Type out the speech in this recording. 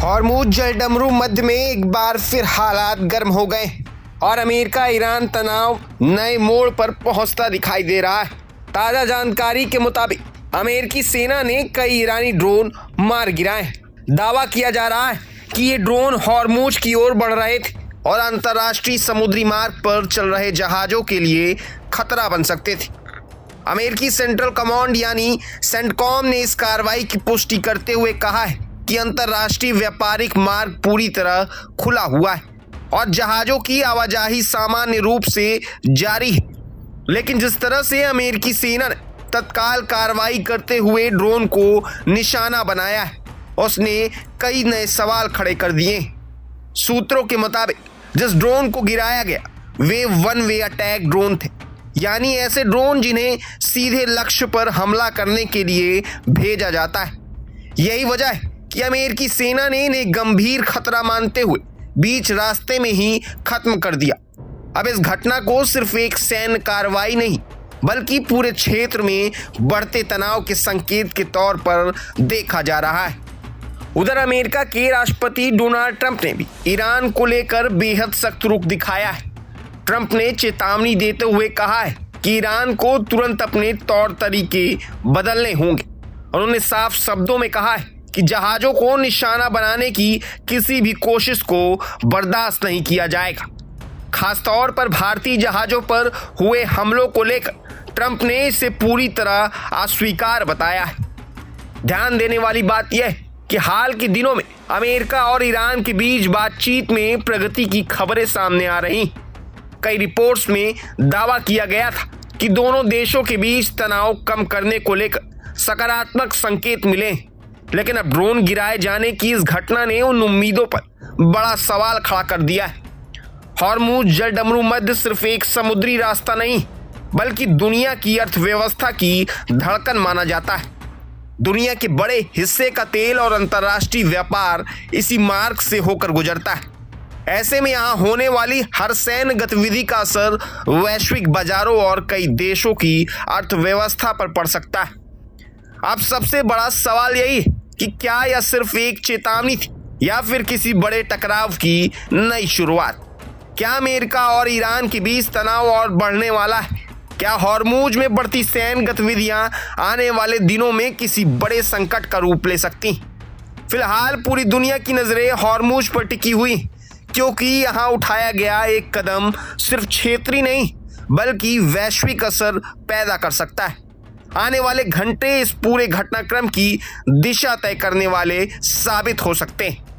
Hormuz जलडमरू मध्य में एक बार फिर हालात गर्म हो गए और अमेरिका ईरान तनाव नए मोड़ पर पहुंचता दिखाई दे रहा है। ताज़ा जानकारी के मुताबिक अमेरिकी सेना ने कई ईरानी ड्रोन मार गिराए। दावा किया जा रहा है कि ये ड्रोन हॉर्मुज की ओर बढ़ रहे थे और अंतर्राष्ट्रीय समुद्री मार्ग पर चल रहे जहाज़ों के लिए खतरा बन सकते थे। अमेरिकी सेंट्रल कमांड यानी सेंटकॉम ने इस कार्रवाई की पुष्टि करते हुए कहा है कि अंतर्राष्ट्रीय व्यापारिक मार्ग पूरी तरह खुला हुआ है और जहाज़ों की आवाजाही सामान्य रूप से जारी है। लेकिन जिस तरह से अमेरिकी सेना ने तत्काल कार्रवाई करते हुए ड्रोन को निशाना बनाया है, उसने कई नए सवाल खड़े कर दिए। सूत्रों के मुताबिक जिस ड्रोन को गिराया गया way one way attack drone थे, यानी ऐसे ड्रोन जिन्हें सीधे लक्ष्य पर हमला करने के लिए भेजा जाता है। यही वजह है कि अमेरिकी सेना ने इन्हें गंभीर खतरा मानते हुए बीच रास्ते में ही खत्म कर दिया। अब इस घटना को सिर्फ एक सैन्य कार्रवाई नहीं बल्कि पूरे क्षेत्र में बढ़ते तनाव के संकेत के तौर पर देखा जा रहा है। उधर अमेरिका के राष्ट्रपति डोनाल्ड ट्रंप ने भी ईरान को लेकर बेहद सख्त रुख दिखाया है। ट्रंप ने चेतावनी देते हुए कहा है कि ईरान को तुरंत अपने तौर तरीके बदलने होंगे। उन्होंने साफ शब्दों में कहा है कि जहाज़ों को निशाना बनाने की किसी भी कोशिश को बर्दाश्त नहीं किया जाएगा। खासतौर पर भारतीय जहाज़ों पर हुए हमलों को लेकर ट्रंप ने इसे पूरी तरह अस्वीकार बताया है। ध्यान देने वाली बात यह है कि हाल के दिनों में अमेरिका और ईरान के बीच बातचीत में प्रगति की खबरें सामने आ रही। कई रिपोर्ट्स में दावा किया गया था कि दोनों देशों के बीच तनाव कम करने को लेकर सकारात्मक संकेत मिले, लेकिन अब ड्रोन गिराए जाने की इस घटना ने उन उम्मीदों पर बड़ा सवाल खड़ा कर दिया है। हॉर्मुज जलडमरू मध्य सिर्फ एक समुद्री रास्ता नहीं बल्कि दुनिया की अर्थव्यवस्था की धड़कन माना जाता है। दुनिया के बड़े हिस्से का तेल और अंतर्राष्ट्रीय व्यापार इसी मार्ग से होकर गुजरता है। ऐसे में यहाँ होने वाली हर सैन्य गतिविधि का असर वैश्विक बाजारों और कई देशों की अर्थव्यवस्था पर पड़ सकता है। अब सबसे बड़ा सवाल यही है कि क्या यह सिर्फ एक चेतावनी थी या फिर किसी बड़े टकराव की नई शुरुआत। क्या अमेरिका और ईरान के बीच तनाव और बढ़ने वाला है? क्या हॉर्मुज में बढ़ती सैन्य गतिविधियां आने वाले दिनों में किसी बड़े संकट का रूप ले सकती? फिलहाल पूरी दुनिया की नजरें हॉर्मुज पर टिकी हुई, क्योंकि यहाँ उठाया गया एक कदम सिर्फ क्षेत्रीय नहीं बल्कि वैश्विक असर पैदा कर सकता है। आने वाले घंटे इस पूरे घटनाक्रम की दिशा तय करने वाले साबित हो सकते हैं।